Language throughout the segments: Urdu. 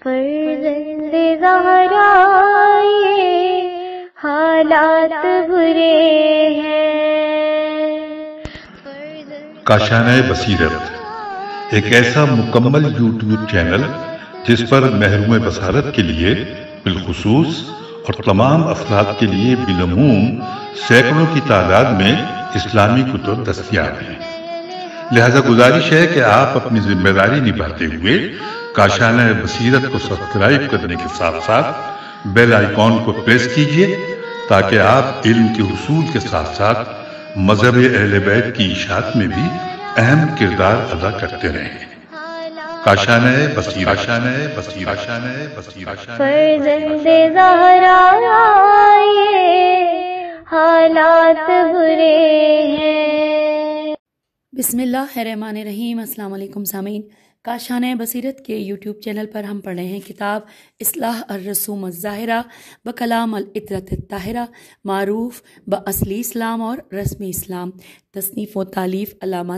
فرزند زہرا یہ حالات برے ہیں۔ کاشانۂ بصیرت ایک ایسا مکمل یوٹیوب چینل جس پر محروم بصارت کے لیے بالخصوص اور تمام افراد کے لیے بالعموم سینکڑوں کی تعداد میں اسلامی کتب دستیاب ہیں۔ لہذا گزارش ہے کہ آپ اپنی ذمہ داری نبھاتے ہوئے کاشانۂ بصیرت کو سبسکرائب کرنے کے ساتھ ساتھ بیل آئیکن کو پریس کیجئے تاکہ آپ علم کے حصول کے ساتھ ساتھ مذہب اہل بیت کی اشاعت میں بھی اہم کردار ادا کرتے رہیں۔ کاشانۂ بصیرت، فرزند زہرا یہ حالات برے ہیں۔ بسم اللہ الرحمن الرحیم۔ السلام علیکم سامعین، کاشانۂ بصیرت کے یوٹیوب چینل پر ہم پڑھ رہے ہیں کتاب اصلاح الرسوم الظاہرہ بکلام العطرۃ الطاہرہ، معروف باصلی اسلام اور رسمی اسلام، تصنیف و تالیف علامہ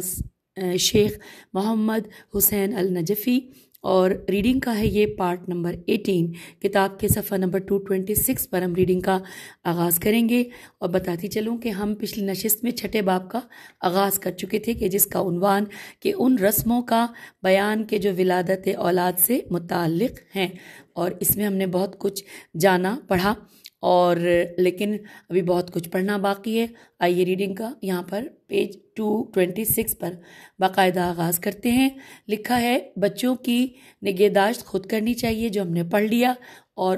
شیخ محمد حسین النجفی، اور ریڈنگ کا ہے یہ پارٹ نمبر 18۔ کتاب کے صفحہ نمبر 226 پر ہم ریڈنگ کا آغاز کریں گے، اور بتاتی چلوں کہ ہم پچھلی نشست میں چھٹے باب کا آغاز کر چکے تھے کہ جس کا عنوان کہ ان رسموں کا بیان کے جو ولادت اولاد سے متعلق ہیں، اور اس میں ہم نے بہت کچھ جانا پڑھا، اور لیکن ابھی بہت کچھ پڑھنا باقی ہے۔ آئیے ریڈنگ کا یہاں پر پیج 226 پر باقاعدہ آغاز کرتے ہیں۔ لکھا ہے، بچوں کی نگہداشت خود کرنی چاہیے، جو ہم نے پڑھ لیا، اور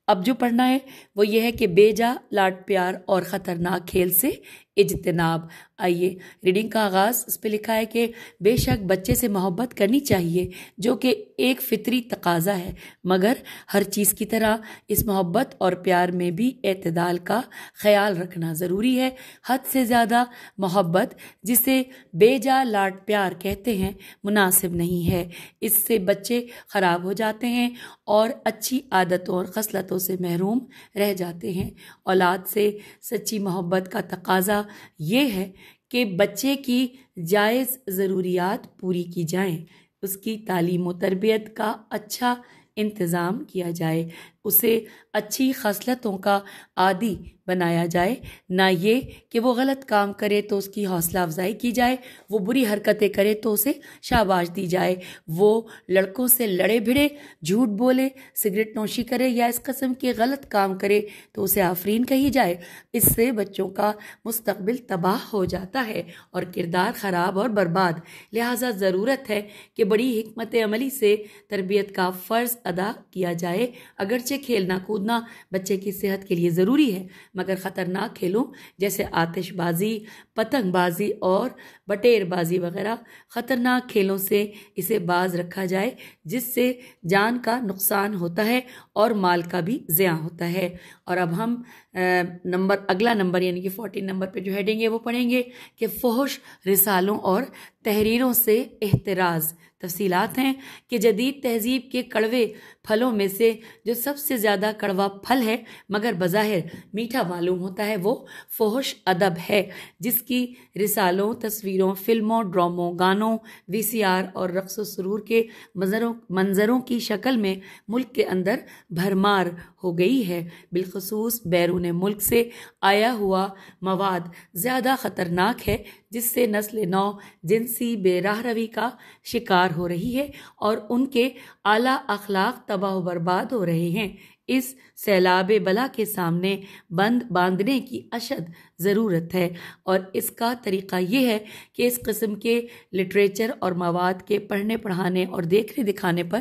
اب جو پڑھنا ہے وہ یہ ہے کہ بے جا لاڈ پیار اور خطرناک کھیل سے اجتناب۔ آئیے ریڈنگ کا آغاز۔ اس پہ لکھا ہے کہ بے شک بچے سے محبت کرنی چاہیے، جو کہ ایک فطری تقاضا ہے، مگر ہر چیز کی طرح اس محبت اور پیار میں بھی اعتدال کا خیال رکھنا ضروری ہے۔ حد سے زیادہ محبت، جسے بے جا لاڈ پیار کہتے ہیں، مناسب نہیں ہے۔ اس سے بچے خراب ہو جاتے ہیں اور اچھی عادتوں اور خصلتوں سے محروم رہ جاتے ہیں۔ اولاد سے سچی محبت کا تقاضا یہ ہے کہ بچے کی جائز ضروریات پوری کی جائیں، اس کی تعلیم و تربیت کا اچھا انتظام کیا جائے، اسے اچھی خصلتوں کا عادی بنایا جائے، نہ یہ کہ وہ غلط کام کرے تو اس کی حوصلہ افزائی کی جائے، وہ بری حرکتیں کرے تو اسے شاباش دی جائے، وہ لڑکوں سے لڑے بھڑے، جھوٹ بولے، سگریٹ نوشی کرے یا اس قسم کے غلط کام کرے تو اسے آفرین کہی جائے۔ اس سے بچوں کا مستقبل تباہ ہو جاتا ہے اور کردار خراب اور برباد۔ لہٰذا ضرورت ہے کہ بڑی حکمت عملی سے تربیت کا فرض ادا کیا جائے۔ اگرچہ کھیلنا کودنا بچے کی صحت کے لیے ضروری ہے، مگر خطرناک کھیلوں جیسے آتش بازی، پتنگ بازی اور بٹیر بازی وغیرہ خطرناک کھیلوں سے اسے باز رکھا جائے، جس سے جان کا نقصان ہوتا ہے اور مال کا بھی ضیاع ہوتا ہے۔ اور اب ہم اگلا نمبر یعنی کہ 14 نمبر پہ جو ہیڈنگ ہے وہ پڑھیں گے کہ فحش رسالوں اور تحریروں سے احتراز۔ تفصیلات ہیں کہ جدید تہذیب کے کڑوے پھلوں میں سے جو سب سے زیادہ کڑوا پھل ہے مگر بظاہر میٹھا معلوم ہوتا ہے، وہ فحش ادب ہے، جس کی رسالوں، تصویروں، فلموں، ڈراموں، گانوں، VCR اور رقص و سرور کے منظروں کی شکل میں ملک کے اندر بھرمار ہو گئی ہے۔ بالخصوص بیرون ملک سے آیا ہوا مواد زیادہ خطرناک ہے، جس سے نسل نو جنسی بے راہ روی کا شکار ہو رہی ہے اور ان کے اعلیٰ اخلاق تباہ و برباد ہو رہے ہیں۔ اس سیلاب بلا کے سامنے بند باندھنے کی اشد ضرورت ہے، اور اس کا طریقہ یہ ہے کہ اس قسم کے لٹریچر اور مواد کے پڑھنے پڑھانے اور دیکھنے دکھانے پر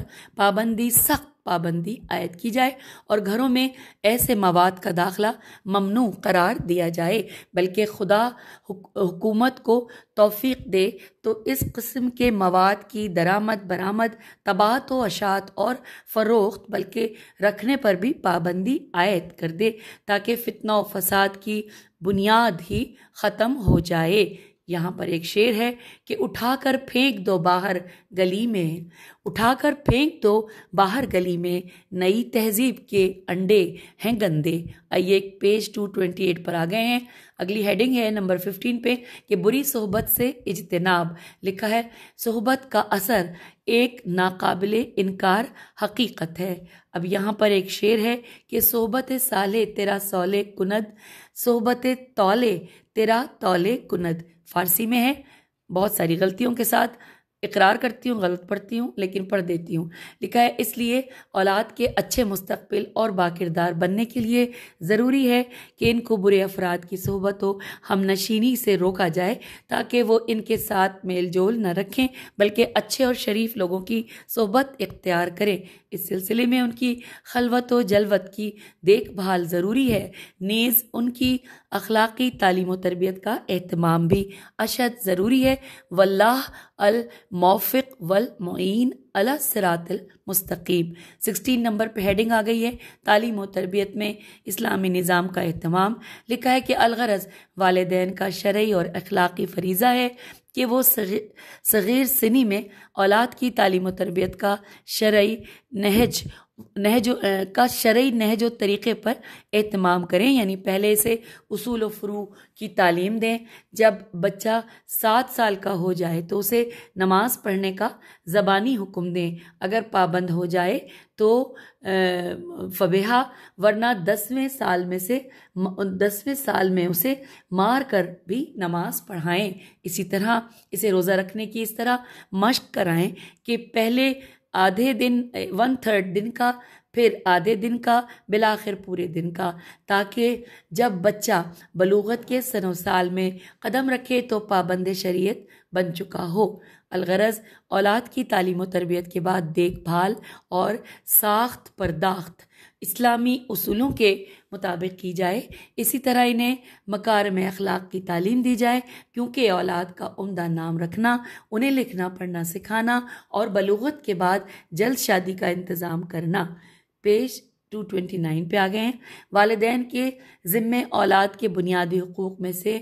سخت پابندی عائد کی جائے، اور گھروں میں ایسے مواد کا داخلہ ممنوع قرار دیا جائے، بلکہ خدا حکومت کو توفیق دے تو اس قسم کے مواد کی درآمد برآمد، طباعت و اشاعت اور فروخت بلکہ رکھنے پر بھی پابندی عائد کر دے، تاکہ فتنہ و فساد کی بنیاد ہی ختم ہو جائے۔ یہاں پر ایک شعر ہے کہ اٹھا کر پھینک دو باہر گلی میں، اٹھا کر پھینک دو باہر گلی میں، نئی تہذیب کے انڈے ہیں گندے۔ آئیے پیج 228 پر آ گئے ہیں۔ اگلی ہیڈنگ ہے نمبر 15 پہ کہ بری صحبت سے اجتناب۔ لکھا ہے صحبت کا اثر ایک ناقابل انکار حقیقت ہے۔ اب یہاں پر ایک شعر ہے کہ صحبت سالے تیرا سولے کند، صحبت تولے تیرا تولے کند۔ فارسی میں ہے، بہت ساری غلطیوں کے ساتھ اقرار کرتی ہوں، غلط پڑھتی ہوں لیکن پڑھ دیتی ہوں۔ لکھا ہے اس لیے اولاد کے اچھے مستقبل اور باکردار بننے کے لیے ضروری ہے کہ ان کو برے افراد کی صحبت و ہم نشینی سے روکا جائے تاکہ وہ ان کے ساتھ میل جول نہ رکھیں بلکہ اچھے اور شریف لوگوں کی صحبت اختیار کریں۔ اس سلسلے میں ان کی خلوت و جلوت کی دیکھ بھال ضروری ہے، نیز ان کی اخلاقی تعلیم و تربیت کا اہتمام بھی اشد ضروری ہے۔ واللہ الموفق والمعین علی الصراط المستقیم۔ 16 نمبر پہ ہیڈنگ آ گئی ہے تعلیم و تربیت میں اسلامی نظام کا اہتمام۔ لکھا ہے کہ الغرض والدین کا شرعی اور اخلاقی فریضہ ہے کہ وہ صغیر سنی میں اولاد کی تعلیم و تربیت کا شرعی نہج و طریقے پر اہتمام کریں، یعنی پہلے سے اصول و فروع کی تعلیم دیں۔ جب بچہ 7 سال کا ہو جائے تو اسے نماز پڑھنے کا زبانی حکم دیں، اگر پابند ہو جائے تو فبیہا، ورنہ 10ویں سال میں اسے مار کر بھی نماز پڑھائیں۔ اسی طرح اسے روزہ رکھنے کی اس طرح مشق کرائیں کہ پہلے آدھے دن 1/3 دن کا، پھر آدھے دن کا، بالآخر پورے دن کا، تاکہ جب بچہ بلوغت کے سن و سال میں قدم رکھے تو پابند شریعت بن چکا ہو۔ الغرض اولاد کی تعلیم و تربیت کے بعد دیکھ بھال اور ساخت پرداخت اسلامی اصولوں کے مطابق کی جائے۔ اسی طرح انہیں مکارم اخلاق کی تعلیم دی جائے، کیونکہ اولاد کا عمدہ نام رکھنا، انہیں لکھنا پڑھنا سکھانا اور بلوغت کے بعد جلد شادی کا انتظام کرنا۔ پیج 229 پہ آ گئے ہیں۔ والدین کے ذمے اولاد کے بنیادی حقوق میں سے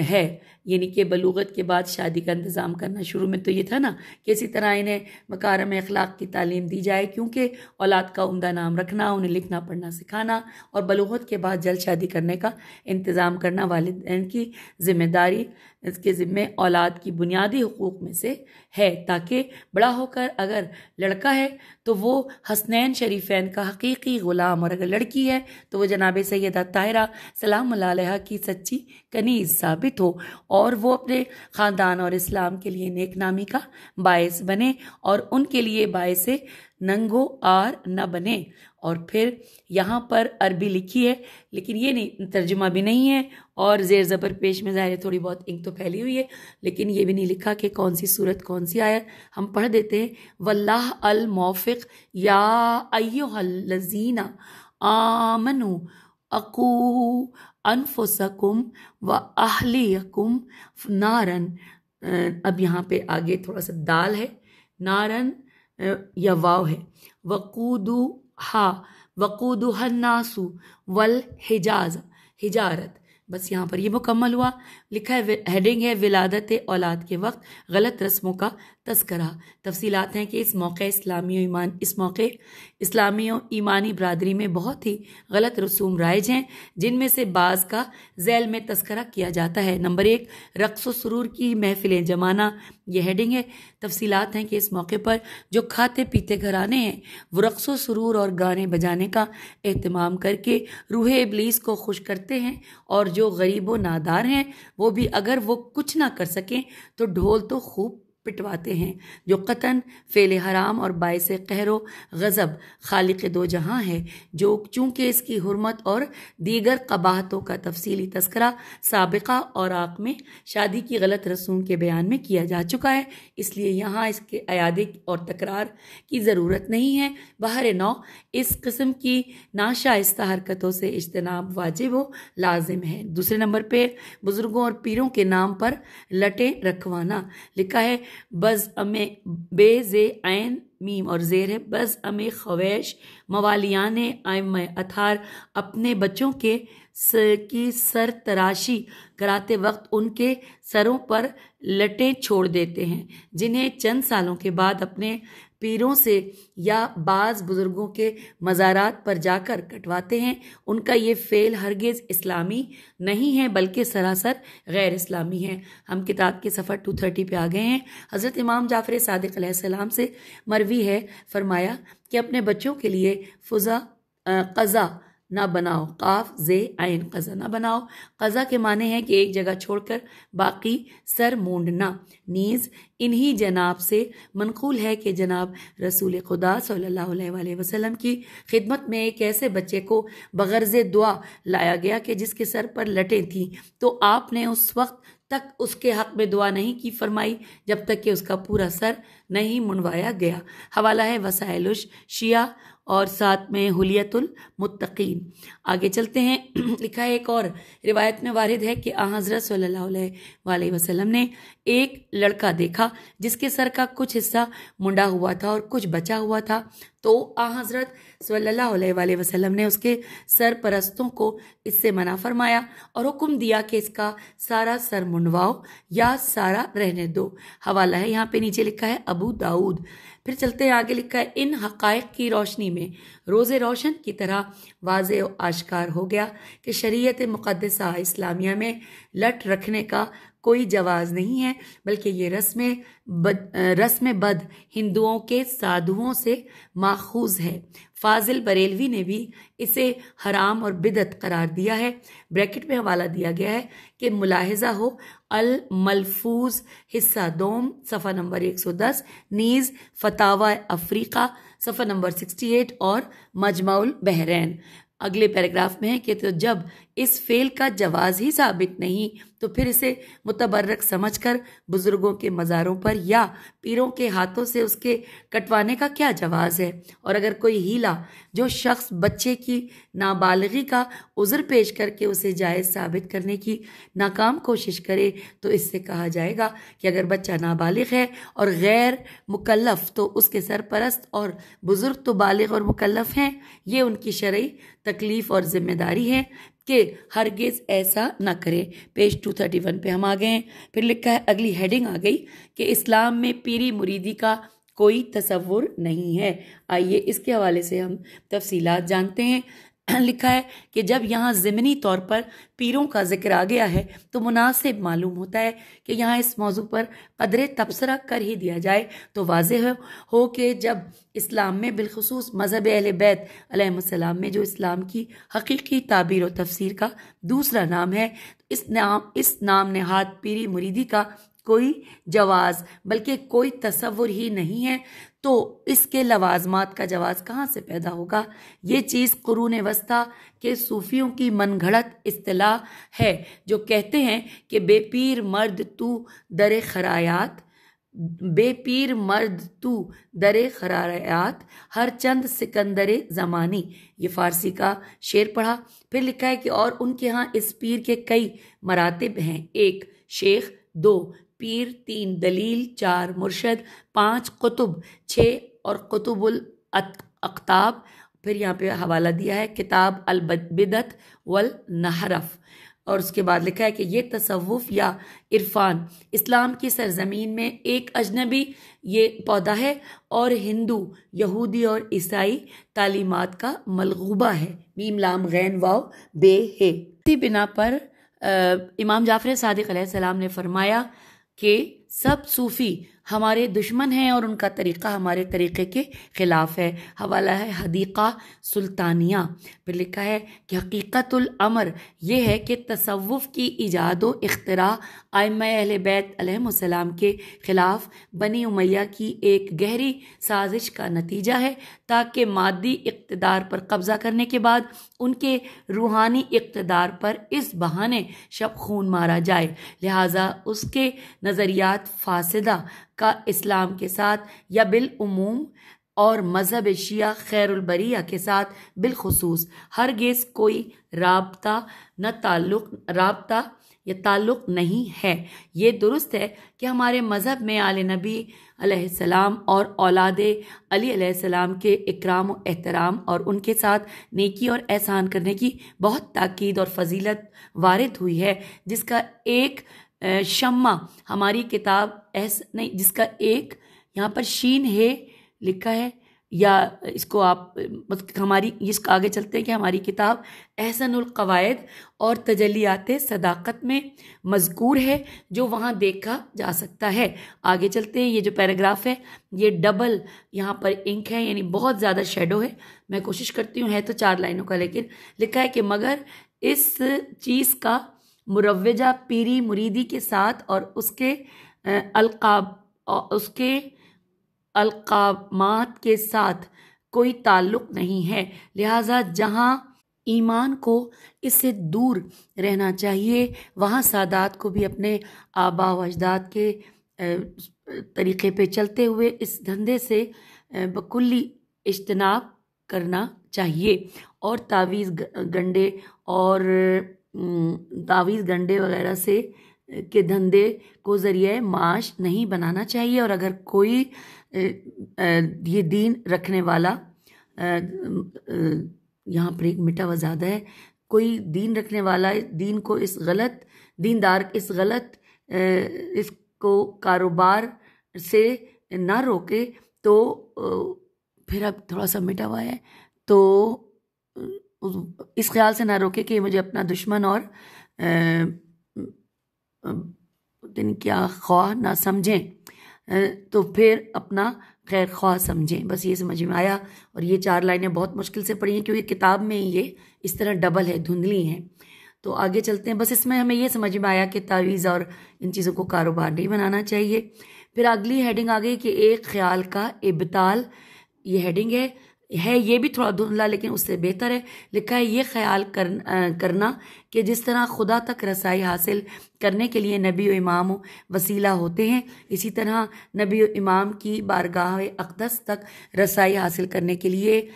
ہے، یعنی کہ بلوغت کے بعد شادی کا انتظام کرنا۔ شروع میں تو یہ تھا نا کہ اسی طرح انہیں مکارم اخلاق کی تعلیم دی جائے، کیونکہ اولاد کا عمدہ نام رکھنا، انہیں لکھنا پڑھنا سکھانا اور بلوغت کے بعد جلد شادی کرنے کا انتظام کرنا والدین کی ذمہ داری، اس کے ذمے اولاد کی بنیادی حقوق میں سے ہے، تاکہ بڑا ہو کر اگر لڑکا ہے تو وہ حسنین شریفین کا حقیقی غلام، اور اگر لڑکی ہے تو وہ جناب سیدہ طاہرہ سلام اللہ علیہا کی سچی کنیز ثابت ہو، اور وہ اپنے خاندان اور اسلام کے لیے نیک نامی کا باعث بنے اور ان کے لیے باعث ننگو آر نہ بنے۔ اور پھر یہاں پر عربی لکھی ہے لیکن یہ نہیں، ترجمہ بھی نہیں ہے، اور زیر زبر پیش میں ظاہر ہے تھوڑی بہت انک تو پھیلی ہوئی ہے، لیکن یہ بھی نہیں لکھا کہ کون سی صورت کون سی آیت۔ ہم پڑھ دیتے ہیں واللہ الموفق یا ایھا الذین آمنوا اقو انفسکم واہلیکم نارن۔ اب یہاں پہ آگے تھوڑا سا دال ہے، نارن یا واو ہے، وقودها الناس والحجارت۔ بس یہاں پر یہ مکمل ہوا۔ لکھا ہے ہیڈنگ ہے ولادت اولاد کے وقت غلط رسموں کا تذکرہ۔ تفصیلات ہیں کہ اس موقع اسلامی و ایمانی برادری میں بہت ہی غلط رسوم رائج ہیں، جن میں سے بعض کا ذیل میں تذکرہ کیا جاتا ہے۔ نمبر 1، رقص و سرور کی محفلیں جمانا۔ یہ ہیڈنگ ہے۔ تفصیلات ہیں کہ اس موقع پر جو کھاتے پیتے گھرانے ہیں وہ رقص و سرور اور گانے بجانے کا اہتمام کر کے روح ابلیس کو خوش کرتے ہیں، اور جو غریب و نادار ہیں وہ بھی اگر وہ کچھ نہ کر سکیں تو ڈھول تو خوب پٹواتے ہیں، جو قطعاً فعل حرام اور باعث قہر و غضب خالق دو جہاں ہے، جو چونکہ اس کی حرمت اور دیگر قباحتوں کا تفصیلی تذکرہ سابقہ اوراق میں شادی کی غلط رسوم کے بیان میں کیا جا چکا ہے، اس لیے یہاں اس کے اعادے اور تکرار کی ضرورت نہیں ہے۔ بہر نو اس قسم کی ناشائستہ حرکتوں سے اجتناب واجب و لازم ہے۔ دوسرے نمبر پہ بزرگوں اور پیروں کے نام پر لٹیں رکھوانا۔ لکھا ہے بز امے بے زے عین میم اور زیر ہے بز امے خویش موالیان ائمہ اطہار اپنے بچوں کے کی سر تراشی کراتے وقت ان کے سروں پر لٹیں چھوڑ دیتے ہیں، جنہیں چند سالوں کے بعد اپنے پیروں سے یا بعض بزرگوں کے مزارات پر جا کر کٹواتے ہیں۔ ان کا یہ فعل ہرگز اسلامی نہیں ہے بلکہ سراسر غیر اسلامی ہے۔ ہم کتاب کے صفحہ 230 پہ آ گئے ہیں۔ حضرت امام جعفر صادق علیہ السلام سے مروی ہے، فرمایا کہ اپنے بچوں کے لیے قضا نہ بناؤ، قاف زے عین قضا نہ بناؤ۔ قضا کے معنی ہے کہ ایک جگہ چھوڑ کر باقی سر مونڈنا۔ نیز انہی جناب سے منقول ہے کہ جناب رسول خدا صلی اللہ علیہ وآلہ وسلم کی خدمت میں ایک ایسے بچے کو بغرض دعا لایا گیا کہ جس کے سر پر لٹیں تھیں، تو آپ نے اس وقت تک اس کے حق میں دعا نہیں کی فرمائی جب تک کہ اس کا پورا سر نہیں منوایا گیا۔ حوالہ ہے وسائل الشیعہ اور ساتھ میں حلیت المتقین۔ آگے چلتے ہیں۔ لکھا ہے ایک اور روایت میں وارد ہے کہ حضرت صلی اللہ علیہ وآلہ وسلم نے ایک لڑکا دیکھا جس کے سر کا کچھ حصہ منڈا ہوا تھا اور کچھ بچا ہوا تھا، تو حضرت صلی اللہ علیہ وآلہ وسلم نے اس کے سرپرستوں کو اس سے منع فرمایا اور حکم دیا کہ اس کا سارا سر منڈواؤ یا سارا رہنے دو۔ حوالہ ہے یہاں پہ نیچے لکھا ہے ابو داؤد۔ پھر چلتے ہیں آگے، لکھا ہے ان حقائق کی روشنی میں روز روشن کی طرح واضح و آشکار ہو گیا کہ شریعت مقدسہ اسلامیہ میں لٹ رکھنے کا کوئی جواز نہیں ہے، بلکہ یہ رسم بد ہندوؤں کے سادھوؤں سے ماخوذ ہے۔ فاضل بریلوی نے بھی اسے حرام اور بدعت قرار دیا ہے۔ بریکٹ میں حوالہ دیا گیا ہے کہ ملاحظہ ہو الملفوظ حصہ دوم صفحہ نمبر 110، نیز فتاوی افریقہ صفحہ نمبر 68 اور مجمع البحرین۔ اگلے پیراگراف میں ہے کہ تو جب اس فعل کا جواز ہی ثابت نہیں تو پھر اسے متبرک سمجھ کر بزرگوں کے مزاروں پر یا پیروں کے ہاتھوں سے اس کے کٹوانے کا کیا جواز ہے؟ اور اگر کوئی ہیلا جو شخص بچے کی نابالغی کا عذر پیش کر کے اسے جائز ثابت کرنے کی ناکام کوشش کرے تو اس سے کہا جائے گا کہ اگر بچہ نابالغ ہے اور غیر مکلف تو اس کے سرپرست اور بزرگ تو بالغ اور مکلف ہیں، یہ ان کی شرعی تکلیف اور ذمہ داری ہے کہ ہرگز ایسا نہ کرے۔ پیج 231 پہ ہم آ گئے ہیں۔ پھر لکھا ہے، اگلی ہیڈنگ آ گئی کہ اسلام میں پیری مریدی کا کوئی تصور نہیں ہے۔ آئیے اس کے حوالے سے ہم تفصیلات جانتے ہیں۔ لکھا ہے کہ جب یہاں ضمنی طور پر پیروں کا ذکر آ گیا ہے تو مناسب معلوم ہوتا ہے کہ یہاں اس موضوع پر قدر تبصرہ کر ہی دیا جائے تو واضح ہو کہ جب اسلام میں بالخصوص مذہب اہل بیت علیہ السلام میں جو اسلام کی حقیقی تعبیر و تفسیر کا دوسرا نام ہے، اس نام نہاد پیری مریدی کا کوئی جواز بلکہ کوئی تصور ہی نہیں ہے، تو اس کے لوازمات کا جواز کہاں سے پیدا ہوگا؟ یہ چیز قرون وسطیٰ کے صوفیوں کی من گھڑت اصطلاح ہے جو کہتے ہیں کہ بے پیر مرد تو در خرایات ہر چند سکندر زمانی۔ یہ فارسی کا شعر پڑھا۔ پھر لکھا ہے کہ اور ان کے ہاں اس پیر کے کئی مراتب ہیں: 1 شیخ، 2 پیر، 3 دلیل، 4 مرشد، 5 قطب، 6 اور قطب الاقطاب۔ پھر یہاں پہ حوالہ دیا ہے کتاب البدعۃ والنحرف، اور اس کے بعد لکھا ہے کہ یہ تصوف یا عرفان اسلام کی سرزمین میں ایک اجنبی یہ پودا ہے اور ہندو، یہودی اور عیسائی تعلیمات کا ملغوبہ ہے۔ میم لام غین واو بے ہے۔ اسی بنا پر امام جعفر صادق علیہ السلام نے فرمایا کہ سب صوفی ہمارے دشمن ہیں اور ان کا طریقہ ہمارے طریقے کے خلاف ہے۔ حوالہ ہے حدیقہ سلطانیہ۔ پھر لکھا ہے کہ حقیقت الامر یہ ہے کہ تصوف کی ایجاد و اختراع ائمہ اہل بیت علیہ السلام کے خلاف بنی امیہ کی ایک گہری سازش کا نتیجہ ہے تاکہ مادی اقتدار پر قبضہ کرنے کے بعد ان کے روحانی اقتدار پر اس بہانے شب خون مارا جائے۔ لہٰذا اس کے نظریات فاسدہ کا اسلام کے ساتھ یا بالعموم اور مذہب شیعہ خیر البریہ کے ساتھ بالخصوص ہرگز کوئی رابطہ یا تعلق نہیں ہے۔ یہ درست ہے کہ ہمارے مذہب میں آل نبی علیہ السلام اور اولاد علی علیہ السلام کے اکرام و احترام اور ان کے ساتھ نیکی اور احسان کرنے کی بہت تاکید اور فضیلت وارد ہوئی ہے، جس کا ایک شمع ہماری کتاب نہیں، جس کا ایک یہاں پر شین ہے لکھا ہے، یا اس کو آپ ہماری اس کو آگے چلتے ہیں کہ ہماری کتاب احسن القواعد اور تجلیات صداقت میں مذکور ہے، جو وہاں دیکھا جا سکتا ہے۔ آگے چلتے ہیں، یہ جو پیراگراف ہے یہ ڈبل یہاں پر انک ہے، یعنی بہت زیادہ شیڈو ہے، میں کوشش کرتی ہوں، ہے تو 4 لائنوں کا، لیکن لکھا ہے کہ مگر اس چیز کا مروجہ پیری مریدی کے ساتھ اور اس کے القامات کے ساتھ کوئی تعلق نہیں ہے، لہٰذا جہاں ایمان کو اس سے دور رہنا چاہیے، وہاں سادات کو بھی اپنے آباء و اجداد کے طریقے پہ چلتے ہوئے اس دھندے سے بکلی اجتناب کرنا چاہیے، اور تعویذ گنڈے وغیرہ سے کے دھندے کو ذریعہ معاش نہیں بنانا چاہیے۔ اور اگر کوئی یہ دین رکھنے والا، یہاں پر ایک مٹا ہوا زیادہ ہے، کوئی دین رکھنے والا دین کو اس غلط اس کو کاروبار سے نہ روکے، تو پھر اب تھوڑا سا مٹا ہوا ہے، تو اس خیال سے نہ روکے کہ مجھے اپنا دشمن اور کیا خواہ نہ سمجھیں، تو پھر اپنا خیر خواہ سمجھیں۔ بس یہ سمجھ میں آیا، اور یہ 4 لائنیں بہت مشکل سے پڑھی ہیں کیونکہ کتاب میں یہ اس طرح ڈبل ہے، دھندلی ہیں۔ تو آگے چلتے ہیں، بس اس میں ہمیں یہ سمجھ میں آیا کہ تعویذ اور ان چیزوں کو کاروبار نہیں بنانا چاہیے۔ پھر اگلی ہیڈنگ آ گئی کہ ایک خیال کا ابطال، یہ ہیڈنگ ہے یہ بھی تھوڑا دھندلا لیکن اس سے بہتر ہے۔ لکھا ہے یہ خیال کرنا کہ جس طرح خدا تک رسائی حاصل کرنے کے لیے نبی و امام وسیلہ ہوتے ہیں، اسی طرح نبی و امام کی بارگاہ اقدس تک رسائی حاصل کرنے کے لیے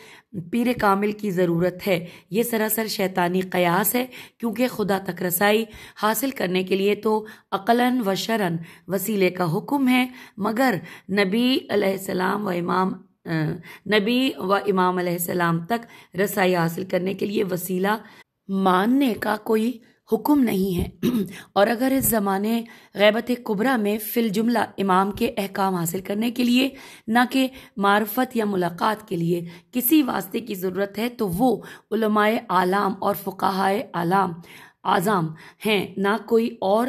پیر کامل کی ضرورت ہے۔ یہ سراسر شیطانی قیاس ہے، کیونکہ خدا تک رسائی حاصل کرنے کے لیے تو عقلاً و شرعاً وسیلے کا حکم ہے، مگر نبی و امام علیہ السلام تک رسائی حاصل کرنے کے لیے وسیلہ ماننے کا کوئی حکم نہیں ہے۔ اور اگر اس زمانے غیبت کبریٰ میں فی الجملہ امام کے احکام حاصل کرنے کے لیے، نہ کہ معرفت یا ملاقات کے لیے کسی واسطے کی ضرورت ہے، تو وہ علماء اعلام اور فقہائے اعظام ہیں، نہ کوئی اور،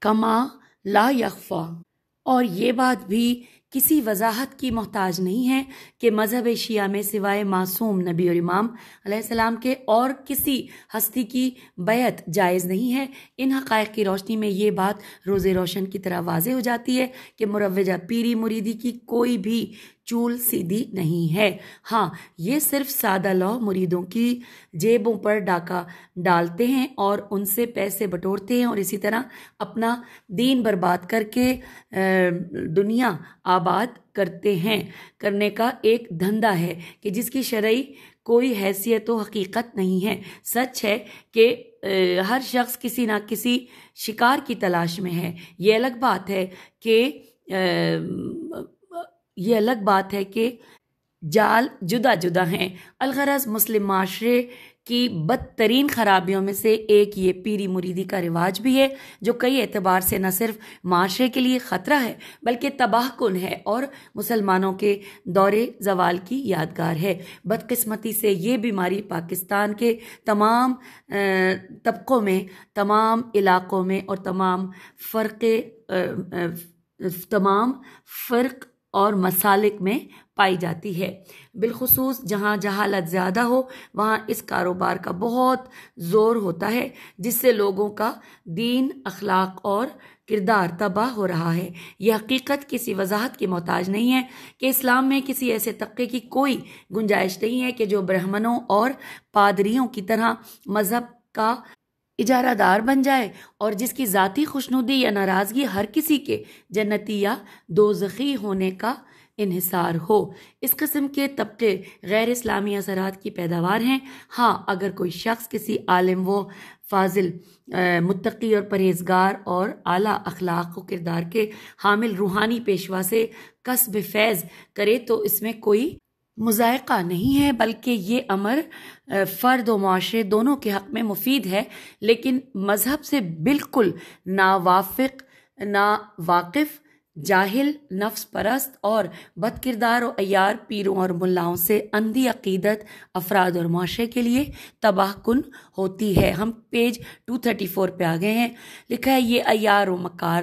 کما لا یخفا۔ اور یہ بات بھی کسی وضاحت کی محتاج نہیں ہے کہ مذہب شیعہ میں سوائے معصوم نبی اور امام علیہ السلام کے اور کسی ہستی کی بیعت جائز نہیں ہے۔ ان حقائق کی روشنی میں یہ بات روز روشن کی طرح واضح ہو جاتی ہے کہ مروجہ پیری مریدی کی کوئی بھی چول سیدھی نہیں ہے۔ ہاں، یہ صرف سادہ لوح مریدوں کی جیبوں پر ڈاکہ ڈالتے ہیں اور ان سے پیسے بٹورتے ہیں، اور اسی طرح اپنا دین برباد کر کے دنیا آباد کرنے کا ایک دھندا ہے کہ جس کی شرعی کوئی حیثیت و حقیقت نہیں ہے۔ سچ ہے کہ ہر شخص کسی نہ کسی شکار کی تلاش میں ہے۔ یہ الگ بات ہے کہ جال جدا جدا ہیں۔ الغرض مسلم معاشرے کی بدترین خرابیوں میں سے ایک یہ پیری مریدی کا رواج بھی ہے، جو کئی اعتبار سے نہ صرف معاشرے کے لیے خطرہ ہے بلکہ تباہ کن ہے اور مسلمانوں کے دور زوال کی یادگار ہے۔ بدقسمتی سے یہ بیماری پاکستان کے تمام طبقوں میں، تمام علاقوں میں اور تمام فرق اور مسالک میں پائی جاتی ہے۔ بالخصوص جہاں جہالت زیادہ ہو وہاں اس کاروبار کا بہت زور ہوتا ہے، جس سے لوگوں کا دین، اخلاق اور کردار تباہ ہو رہا ہے۔ یہ حقیقت کسی وضاحت کی محتاج نہیں ہے کہ اسلام میں کسی ایسے طبقے کی کوئی گنجائش نہیں ہے کہ جو برہمنوں اور پادریوں کی طرح مذہب کا اجارہ دار بن جائے، اور جس کی ذاتی خوشنودی یا ناراضگی ہر کسی کے جنتی یا دوزخی ہونے کا انحصار ہو۔ اس قسم کے طبقے غیر اسلامی اثرات کی پیداوار ہیں۔ ہاں، اگر کوئی شخص کسی عالم و فاضل، متقی اور پرہیزگار اور اعلیٰ اخلاق و کردار کے حامل روحانی پیشوا سے کسب فیض کرے تو اس میں کوئی مذائقہ نہیں ہے، بلکہ یہ امر فرد و معاشرے دونوں کے حق میں مفید ہے، لیکن مذہب سے بالکل ناواقف، جاہل، نفس پرست اور بد کردار و عیار پیروں اور ملاؤں سے اندھی عقیدت افراد اور معاشرے کے لیے تباہ کن ہوتی ہے۔ ہم پیج 234 پہ آ گئے ہیں۔ لکھا ہے یہ عیار و مکار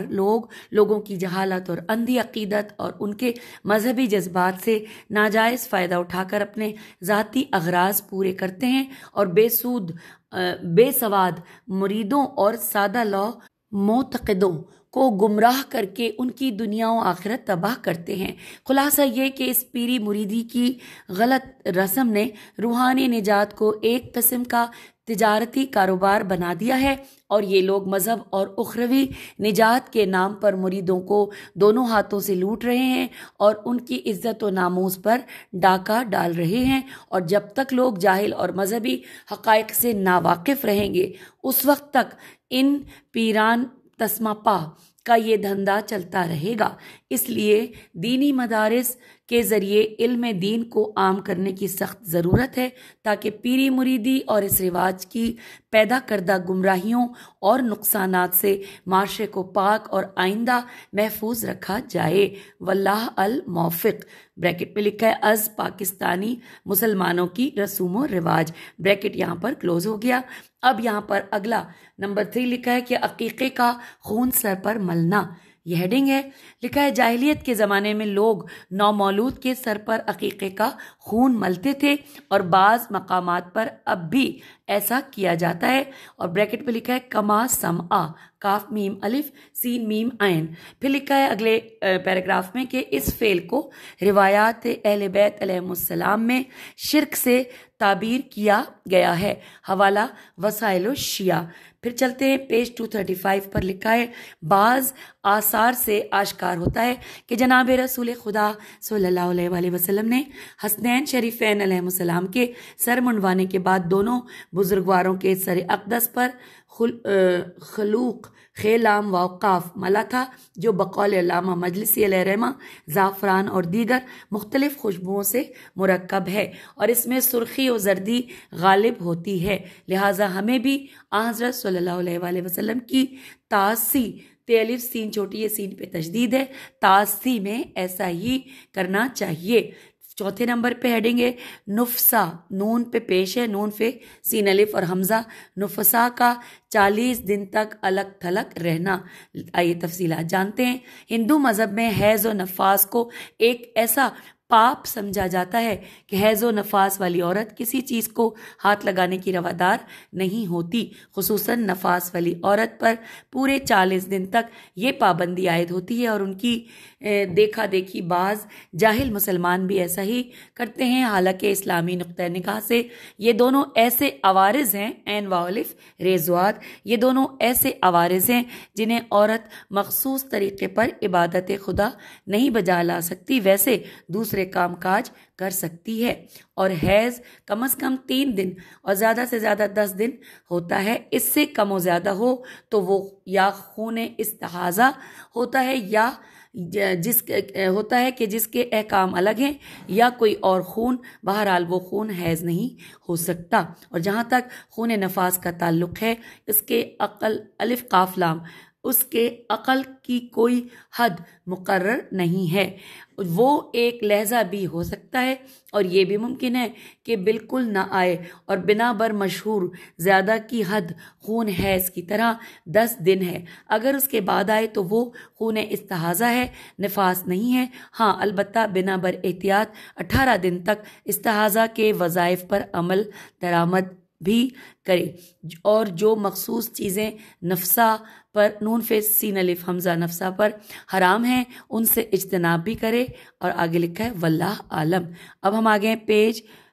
لوگوں کی جہالت اور اندھی عقیدت اور ان کے مذہبی جذبات سے ناجائز فائدہ اٹھا کر اپنے ذاتی اغراض پورے کرتے ہیں اور بے سواد مریدوں اور سادہ لو معتقدوں کو گمراہ کر کے ان کی دنیا و آخرت تباہ کرتے ہیں۔ خلاصہ یہ کہ اس پیری مریدی کی غلط رسم نے روحانی نجات کو ایک قسم کا تجارتی کاروبار بنا دیا ہے، اور یہ لوگ مذہب اور اخروی نجات کے نام پر مریدوں کو دونوں ہاتھوں سے لوٹ رہے ہیں اور ان کی عزت و ناموس پر ڈاکہ ڈال رہے ہیں، اور جب تک لوگ جاہل اور مذہبی حقائق سے ناواقف رہیں گے اس وقت تک ان پیران تسمہ پا کا یہ دھندا چلتا رہے گا۔ اس لیے دینی مدارس کے ذریعے علم دین کو عام کرنے کی سخت ضرورت ہے تاکہ پیری مریدی اور اس رواج کی پیدا کردہ گمراہیوں اور نقصانات سے معاشرے کو پاک اور آئندہ محفوظ رکھا جائے۔ واللہ الموفق۔ بریکٹ میں لکھا ہے از پاکستانی مسلمانوں کی رسوم و رواج، بریکٹ یہاں پر کلوز ہو گیا۔ اب یہاں پر اگلا نمبر 3 لکھا ہے کہ عقیقے کا خون سر پر ملنا، یہ ہیڈنگ ہے۔ لکھا ہے جاہلیت کے زمانے میں لوگ نومولود کے سر پر عقیقے کا خون ملتے تھے اور بعض مقامات پر اب بھی ایسا کیا جاتا ہے، اور بریکٹ پہ لکھا ہے کما سمعا، کاف میم الف سین میم عین۔ پھر لکھا ہے اگلے پیراگراف میں کہ اس فعل کو روایات اہل بیت علیہم السلام میں شرک سے تعبیر کیا گیا ہے، حوالہ وسائل الشیعہ۔ پھر چلتے ہیں پیج 235 پر لکھا ہے بعض آثار سے آشکار ہوتا ہے کہ جناب رسول خدا صلی اللہ علیہ وآلہ وسلم نے حسنین شریفین علیہ السلام کے سر منڈوانے کے بعد دونوں بزرگواروں کے سر اقدس پر خلوق خیلام و اوقاف ملا تھا، جو بقول علامہ مجلسی علیہ رحمہ زعفران اور دیگر مختلف خوشبوؤں سے مرکب ہے، اور اس میں سرخی و زردی غالب ہوتی ہے، لہٰذا ہمیں بھی حضرت صلی اللہ علیہ وآلہ وسلم کی تاسی، الف سین چھوٹی سین پہ تشدید ہے، تاسی میں ایسا ہی کرنا چاہیے۔ چوتھے نمبر پہ ہیڈنگ ہے نفسا، نون پہ پیش ہے، نون پہ سین الف اور حمزہ، نفسا کا 40 دن تک الگ تھلگ رہنا۔ آئیے تفصیلات جانتے ہیں۔ ہندو مذہب میں حیض و نفاس کو ایک ایسا پاپ سمجھا جاتا ہے کہ حیض و نفاس والی عورت کسی چیز کو ہاتھ لگانے کی روادار نہیں ہوتی، خصوصاً نفاس والی عورت پر پورے 40 دن تک یہ پابندی عائد ہوتی ہے، اور ان کی دیکھا دیکھی بعض جاہل مسلمان بھی ایسا ہی کرتے ہیں، حالانکہ اسلامی نقطہ نگاہ سے یہ دونوں ایسے عوارض ہیں، عین واو الف ریزواد، یہ دونوں ایسے عوارض ہیں جنہیں عورت مخصوص طریقے پر عبادت خدا نہیں بجا لا سکتی، ویسے دوسرے کام کاج کر سکتی ہے، اور حیض کم از کم 3 دن اور زیادہ سے زیادہ 10 دن ہوتا ہے، اس سے کم و زیادہ ہو تو وہ یا خون استحاضہ ہوتا ہے یا جس کے احکام الگ ہیں، یا کوئی اور خون، بہرحال وہ خون حیض نہیں ہو سکتا۔ اور جہاں تک خون نفاس کا تعلق ہے، اس کے عقل الف قاف لام، اس کے عقل کی کوئی حد مقرر نہیں ہے، وہ ایک لحظہ بھی ہو سکتا ہے، اور یہ بھی ممکن ہے کہ بالکل نہ آئے، اور بنا بر مشہور زیادہ کی حد خون حیض کی طرح 10 دن ہے، اگر اس کے بعد آئے تو وہ خون استحاضہ ہے، نفاس نہیں ہے۔ ہاں البتہ بنا بر احتیاط 18 دن تک استحاضہ کے وظائف پر عمل درآمد بھی کرے، اور جو مخصوص چیزیں نفسا پر نون فیس سین الف حمزہ نفسا پر حرام ہیں ان سے اجتناب بھی کرے، اور آگے لکھا ہے واللہ عالم۔ اب ہم آگے ہیں پیج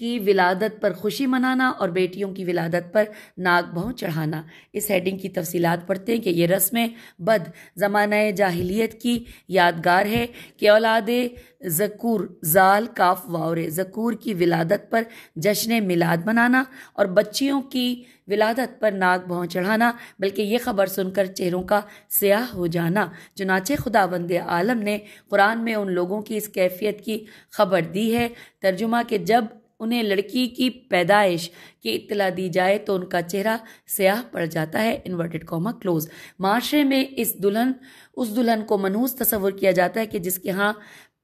کی ولادت پر خوشی منانا اور بیٹیوں کی ولادت پر ناک بھون چڑھانا۔ اس ہیڈنگ کی تفصیلات پڑھتے ہیں کہ یہ رسم بد زمانہ جاہلیت کی یادگار ہے کہ اولاد ذکور زال کاف واورے ذکور کی ولادت پر جشن میلاد منانا اور بچیوں کی ولادت پر ناک بھون چڑھانا، بلکہ یہ خبر سن کر چہروں کا سیاہ ہو جانا۔ چنانچہ خداوند عالم نے قرآن میں ان لوگوں کی اس کیفیت کی خبر دی ہے۔ ترجمہ کہ جب انہیں لڑکی کی پیدائش کی اطلاع دی جائے تو ان کا چہرہ سیاہ پڑ جاتا ہے، انورٹڈ کاما کلوز۔ معاشرے میں اس دلہن کو منحوس تصور کیا جاتا ہے کہ جس کے ہاں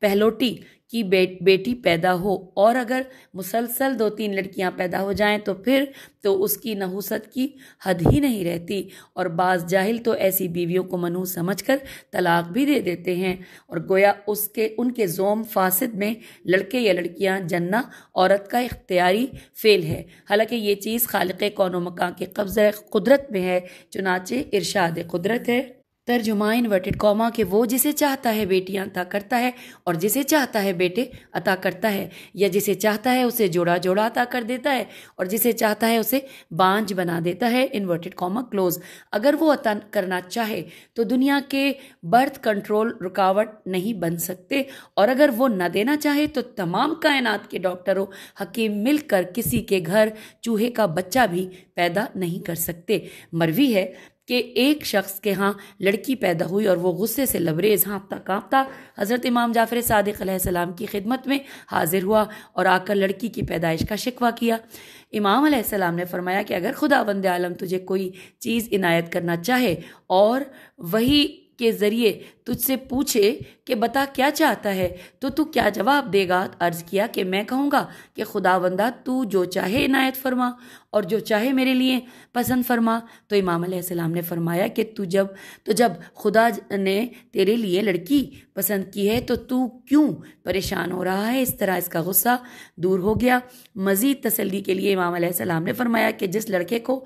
پہلوٹی کی بیٹی پیدا ہو، اور اگر مسلسل 2-3 لڑکیاں پیدا ہو جائیں تو پھر تو اس کی نحوست کی حد ہی نہیں رہتی، اور بعض جاہل تو ایسی بیویوں کو منحوس سمجھ کر طلاق بھی دے دیتے ہیں، اور گویا ان کے زوم فاسد میں لڑکے یا لڑکیاں جننا عورت کا اختیاری فعل ہے، حالانکہ یہ چیز خالق کون و مکان کے قبضہ قدرت میں ہے۔ چنانچہ ارشاد قدرت ہے، ترجمہ انورٹڈ کاما کہ وہ جسے چاہتا ہے بیٹیاں عطا کرتا ہے اور جسے چاہتا ہے بیٹے عطا کرتا ہے، یا جسے چاہتا ہے اسے جوڑا جوڑا عطا کر دیتا ہے اور جسے چاہتا ہے اسے بانجھ بنا دیتا ہے، انورٹڈ کاما کلوز۔ اگر وہ عطا کرنا چاہے تو دنیا کے برتھ کنٹرول رکاوٹ نہیں بن سکتے، اور اگر وہ نہ دینا چاہے تو تمام کائنات کے ڈاکٹر و حکیم مل کر کسی کے گھر چوہے کا بچہ بھی پیدا نہیں کر سکتے۔ مروی ہے کہ ایک شخص کے ہاں لڑکی پیدا ہوئی اور وہ غصے سے لبریز ہانپتا کانپتا حضرت امام جعفر صادق علیہ السلام کی خدمت میں حاضر ہوا اور آ کر لڑکی کی پیدائش کا شکوہ کیا۔ امام علیہ السلام نے فرمایا کہ اگر خداوند عالم تجھے کوئی چیز عنایت کرنا چاہے اور وہی کے ذریعے تجھ سے پوچھے کہ بتا کیا چاہتا ہے تو کیا جواب دے گا؟ عرض کیا کہ میں کہوں گا کہ خداوندہ تو جو چاہے عنایت فرما اور جو چاہے میرے لیے پسند فرما۔ تو امام علیہ السلام نے فرمایا کہ جب خدا نے تیرے لیے لڑکی پسند کی ہے تو کیوں پریشان ہو رہا ہے؟ اس طرح اس کا غصہ دور ہو گیا۔ مزید تسلی کے لیے امام علیہ السلام نے فرمایا کہ جس لڑکے کو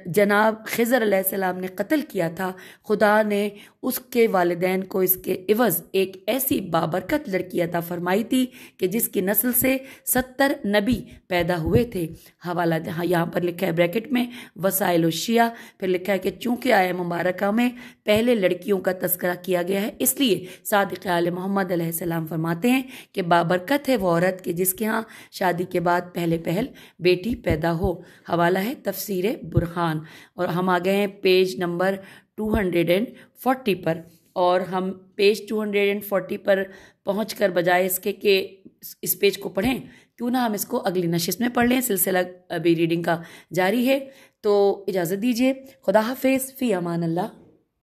جناب خضر علیہ السلام نے قتل کیا تھا، خدا نے اس کے والدین کو اس کے عوض ایک ایسی بابرکت لڑکی عطا فرمائی تھی کہ جس کی نسل سے 70 نبی پیدا ہوئے تھے۔ حوالہ یہاں پر لکھا ہے بریکٹ میں وسائل الشیعہ، پھر لکھا ہے کہ چونکہ آیہ مبارکہ میں پہلے لڑکیوں کا تذکرہ کیا گیا ہے، اس لیے صادق آل محمد علیہ السلام فرماتے ہیں کہ بابرکت ہے وہ عورت کہ جس کے ہاں شادی کے بعد پہل بیٹی پیدا ہو۔ حوالہ ہے تفسیر برہان، اور ہم آ گئے ہیں پیج نمبر 240 پر، اور ہم پیج 240 پر پہنچ کر بجائے اس کے کہ اس پیج کو پڑھیں، کیوں نہ ہم اس کو اگلی نشست میں پڑھ لیں۔ سلسلہ ابھی ریڈنگ کا جاری ہے، تو اجازت دیجیے۔ خدا حافظ، فی امان اللہ۔